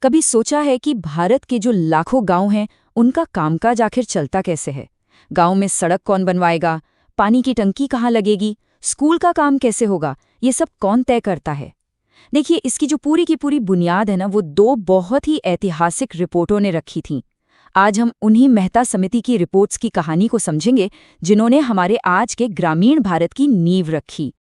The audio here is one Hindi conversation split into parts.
कभी सोचा है कि भारत के जो लाखों गांव हैं उनका कामकाज आखिर चलता कैसे है? गांव में सड़क कौन बनवाएगा, पानी की टंकी कहाँ लगेगी, स्कूल का काम कैसे होगा, ये सब कौन तय करता है? देखिए, इसकी जो पूरी की पूरी बुनियाद है ना, वो दो बहुत ही ऐतिहासिक रिपोर्टों ने रखी थी। आज हम उन्हीं मेहता समिति की रिपोर्ट्स की कहानी को समझेंगे, जिन्होंने हमारे आज के ग्रामीण भारत की नींव रखी।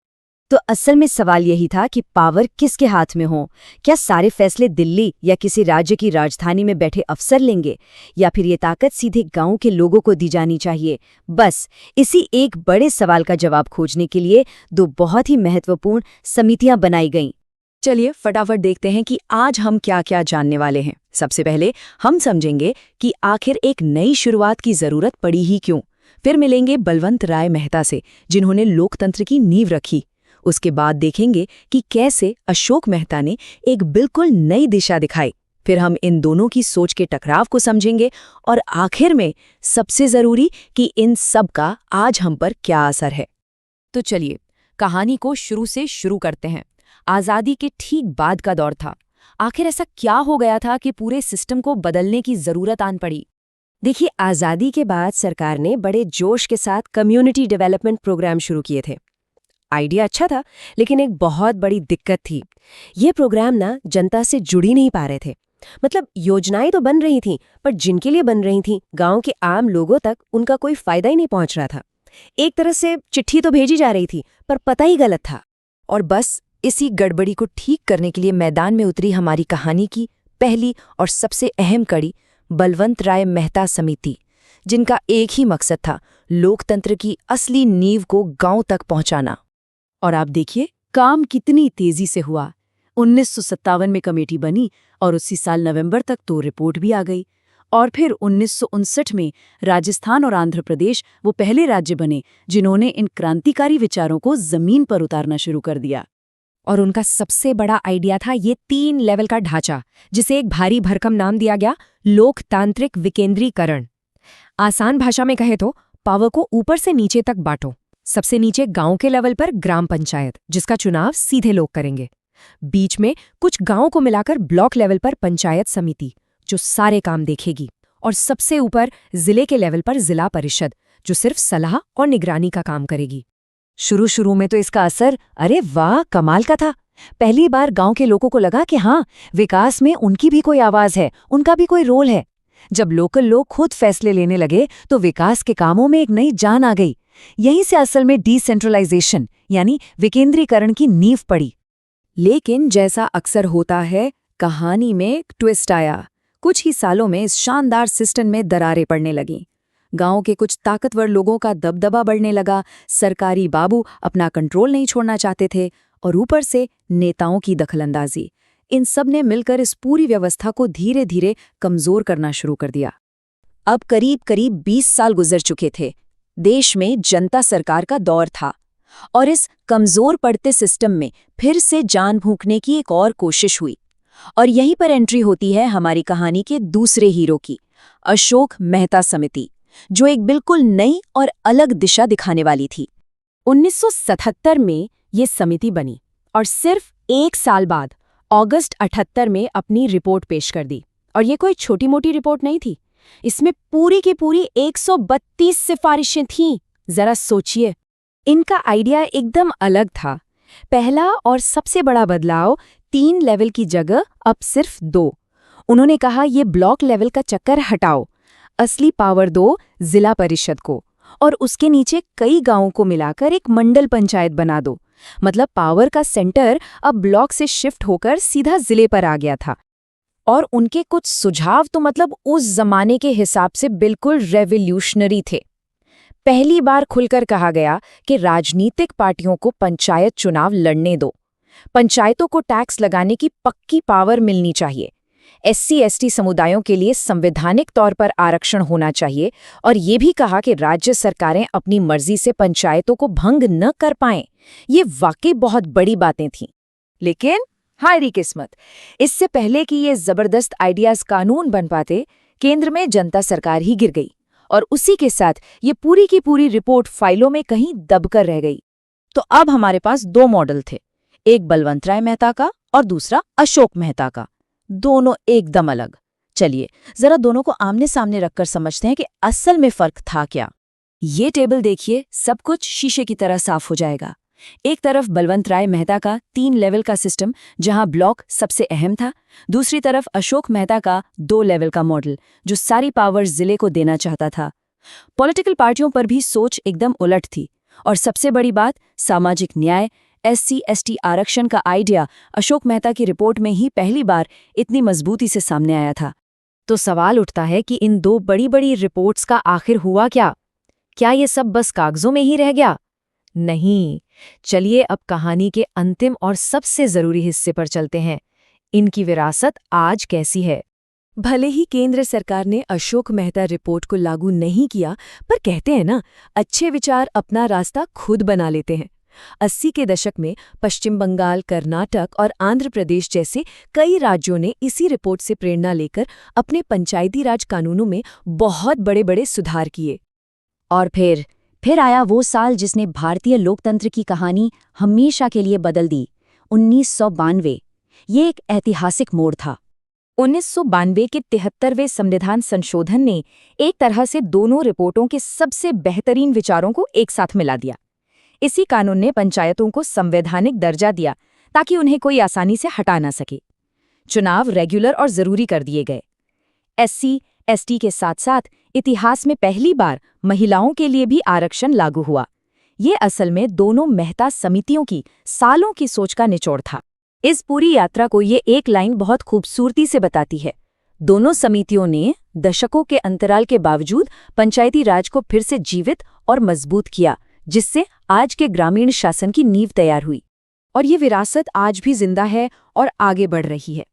तो असल में सवाल यही था कि पावर किसके हाथ में हो। क्या सारे फैसले दिल्ली या किसी राज्य की राजधानी में बैठे अफसर लेंगे, या फिर ये ताकत सीधे गांव के लोगों को दी जानी चाहिए? बस इसी एक बड़े सवाल का जवाब खोजने के लिए दो बहुत ही महत्वपूर्ण समितियां बनाई गईं। चलिए फटाफट देखते हैं कि आज हम क्या क्या जानने वाले हैं। सबसे पहले हम समझेंगे कि आखिर एक नई शुरुआत की जरूरत पड़ी ही क्यों। फिर मिलेंगे बलवंत राय मेहता से, जिन्होंने लोकतंत्र की नींव रखी। उसके बाद देखेंगे कि कैसे अशोक मेहता ने एक बिल्कुल नई दिशा दिखाई। फिर हम इन दोनों की सोच के टकराव को समझेंगे, और आखिर में सबसे जरूरी कि इन सब का आज हम पर क्या असर है। तो चलिए कहानी को शुरू से शुरू करते हैं। आज़ादी के ठीक बाद का दौर था। आखिर ऐसा क्या हो गया था कि पूरे सिस्टम को बदलने की जरूरत आन पड़ी? देखिए, आज़ादी के बाद सरकार ने बड़े जोश के साथ कम्युनिटी डेवलपमेंट प्रोग्राम शुरू किए थे। आइडिया अच्छा था, लेकिन एक बहुत बड़ी दिक्कत थी। ये प्रोग्राम ना जनता से जुड़ी नहीं पा रहे थे। मतलब योजनाएं तो बन रही थीं, पर जिनके लिए बन रही थीं, गांव के आम लोगों तक उनका कोई फायदा ही नहीं पहुंच रहा था। एक तरह से चिट्ठी तो भेजी जा रही थी, पर पता ही गलत था। और बस इसी गड़बड़ी को ठीक करने के लिए मैदान में उतरी हमारी कहानी की पहली और सबसे अहम कड़ी, बलवंत राय मेहता समिति, जिनका एक ही मकसद था, लोकतंत्र की असली नींव को गांव तक पहुंचाना। और आप देखिए काम कितनी तेजी से हुआ। 1957 में कमेटी बनी और उसी साल नवंबर तक तो रिपोर्ट भी आ गई। और फिर 1959 में राजस्थान और आंध्र प्रदेश वो पहले राज्य बने जिन्होंने इन क्रांतिकारी विचारों को जमीन पर उतारना शुरू कर दिया। और उनका सबसे बड़ा आइडिया था ये 3 लेवल का ढांचा, जिसे एक भारी भरकम नाम दिया गया, लोकतांत्रिक विकेंद्रीकरण। आसान भाषा में कहे तो पावर को ऊपर से नीचे तक बांटो। सबसे नीचे गांव के लेवल पर ग्राम पंचायत, जिसका चुनाव सीधे लोग करेंगे। बीच में कुछ गांवों को मिलाकर ब्लॉक लेवल पर पंचायत समिति, जो सारे काम देखेगी। और सबसे ऊपर जिले के लेवल पर जिला परिषद, जो सिर्फ सलाह और निगरानी का काम करेगी। शुरू में तो इसका असर अरे वाह कमाल का था। पहली बार गांव के लोगों को लगा कि हाँ, विकास में उनकी भी कोई आवाज है, उनका भी कोई रोल है। जब लोकल लोग खुद फैसले लेने लगे तो विकास के कामों में एक नई जान आ गई। यहीं से असल में डिसेंट्रलाइजेशन यानी विकेंद्रीकरण की नींव पड़ी। लेकिन जैसा अक्सर होता है, कहानी में एक ट्विस्ट आया। कुछ ही सालों में इस शानदार सिस्टम में दरारें पड़ने लगीं। गांव के कुछ ताकतवर लोगों का दबदबा बढ़ने लगा, सरकारी बाबू अपना कंट्रोल नहीं छोड़ना चाहते थे, और ऊपर से नेताओं की दखलंदाजी। इन सब ने मिलकर इस पूरी व्यवस्था को धीरे धीरे कमजोर करना शुरू कर दिया। अब करीब करीब 20 साल गुजर चुके थे। देश में जनता सरकार का दौर था, और इस कमजोर पड़ते सिस्टम में फिर से जान फूंकने की एक और कोशिश हुई। और यहीं पर एंट्री होती है हमारी कहानी के दूसरे हीरो की, अशोक मेहता समिति, जो एक बिल्कुल नई और अलग दिशा दिखाने वाली थी। 1977 में ये समिति बनी और सिर्फ 1 साल बाद अगस्त 78 में अपनी रिपोर्ट पेश कर दी। और ये कोई छोटी मोटी रिपोर्ट नहीं थी। इसमें पूरी की पूरी 132 सिफारिशें थीं। जरा सोचिए, इनका आइडिया एकदम अलग था। पहला और सबसे बड़ा बदलाव, 3 लेवल की जगह अब सिर्फ 2। उन्होंने कहा ये ब्लॉक लेवल का चक्कर हटाओ, असली पावर दो जिला परिषद को, और उसके नीचे कई गांवों को मिलाकर एक मंडल पंचायत बना दो। मतलब पावर का सेंटर अब ब्लॉक से शिफ्ट होकर सीधा जिले पर आ गया था। और उनके कुछ सुझाव तो मतलब उस जमाने के हिसाब से बिल्कुल रेवोल्यूशनरी थे। पहली बार खुलकर कहा गया कि राजनीतिक पार्टियों को पंचायत चुनाव लड़ने दो। पंचायतों को टैक्स लगाने की पक्की पावर मिलनी चाहिए। SC/ST समुदायों के लिए संवैधानिक तौर पर आरक्षण होना चाहिए। और ये भी कहा कि राज्य सरकारें अपनी मर्जी से पंचायतों को भंग न कर पाएं। ये वाकई बहुत बड़ी बातें थीं। लेकिन हायरी किस्मत, इससे पहले कि ये जबरदस्त आइडियाज कानून बन पाते, केंद्र में जनता सरकार ही गिर गई, और उसी के साथ ये पूरी की पूरी रिपोर्ट फाइलों में कहीं दबकर रह गई। तो अब हमारे पास 2 मॉडल थे, एक बलवंत राय मेहता का और दूसरा अशोक मेहता का। दोनों एकदम अलग। चलिए जरा दोनों को आमने सामने रखकर समझते हैं कि असल में फर्क था क्या। ये टेबल देखिए, सब कुछ शीशे की तरह साफ हो जाएगा। एक तरफ बलवंत राय मेहता का 3 लेवल का सिस्टम, जहां ब्लॉक सबसे अहम था। दूसरी तरफ अशोक मेहता का 2 लेवल का मॉडल, जो सारी पावर्स जिले को देना चाहता था। पॉलिटिकल पार्टियों पर भी सोच एकदम उलट थी। और सबसे बड़ी बात, सामाजिक न्याय, SC/ST आरक्षण का आइडिया अशोक मेहता की रिपोर्ट में ही पहली बार इतनी मजबूती से सामने आया था। तो सवाल उठता है कि इन 2 बड़ी-बड़ी रिपोर्ट्स का आखिर हुआ क्या? क्या ये सब बस कागजों में ही रह गया? नहीं। चलिए अब कहानी के अंतिम और सबसे जरूरी हिस्से पर चलते हैं। इनकी विरासत आज कैसी है? भले ही केंद्र सरकार ने अशोक मेहता रिपोर्ट को लागू नहीं किया, पर कहते हैं ना, अच्छे विचार अपना रास्ता खुद बना लेते हैं। 80 के दशक में पश्चिम बंगाल, कर्नाटक और आंध्र प्रदेश जैसे कई राज्यों ने इसी रिपोर्ट से प्रेरणा लेकर अपने पंचायती राज कानूनों में बहुत बड़े-बड़े सुधार किए। और फिर आया वो साल जिसने भारतीय लोकतंत्र की कहानी हमेशा के लिए बदल दी, 1992। ये एक ऐतिहासिक मोड़ था। 1992 के 73वें संविधान संशोधन ने एक तरह से दोनों रिपोर्टों के सबसे बेहतरीन विचारों को एक साथ मिला दिया। इसी कानून ने पंचायतों को संवैधानिक दर्जा दिया ताकि उन्हें कोई आसानी से हटा ना सके। चुनाव रेगुलर और जरूरी कर दिए गए। SC/ST के साथ साथ इतिहास में पहली बार महिलाओं के लिए भी आरक्षण लागू हुआ। ये असल में दोनों मेहता समितियों की सालों की सोच का निचोड़ था। इस पूरी यात्रा को ये एक लाइन बहुत खूबसूरती से बताती है। दोनों समितियों ने दशकों के अंतराल के बावजूद पंचायती राज को फिर से जीवित और मजबूत किया, जिससे आज के ग्रामीण शासन की नींव तैयार हुई। और ये विरासत आज भी जिंदा है और आगे बढ़ रही है।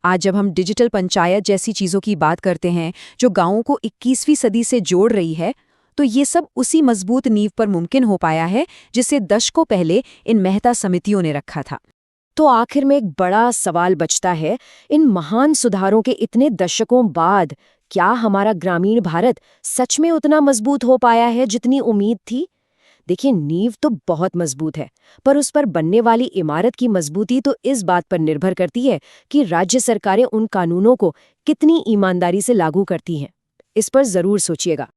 आज जब हम डिजिटल पंचायत जैसी चीज़ों की बात करते हैं, जो गांवों को 21वीं सदी से जोड़ रही है, तो ये सब उसी मजबूत नींव पर मुमकिन हो पाया है जिसे दशकों पहले इन मेहता समितियों ने रखा था। तो आखिर में एक बड़ा सवाल बचता है, इन महान सुधारों के इतने दशकों बाद क्या हमारा ग्रामीण भारत सच में उतना मजबूत हो पाया है जितनी उम्मीद थी? देखिए, नींव तो बहुत मजबूत है, पर उस पर बनने वाली इमारत की मजबूती तो इस बात पर निर्भर करती है कि राज्य सरकारें उन कानूनों को कितनी ईमानदारी से लागू करती हैं। इस पर जरूर सोचिएगा।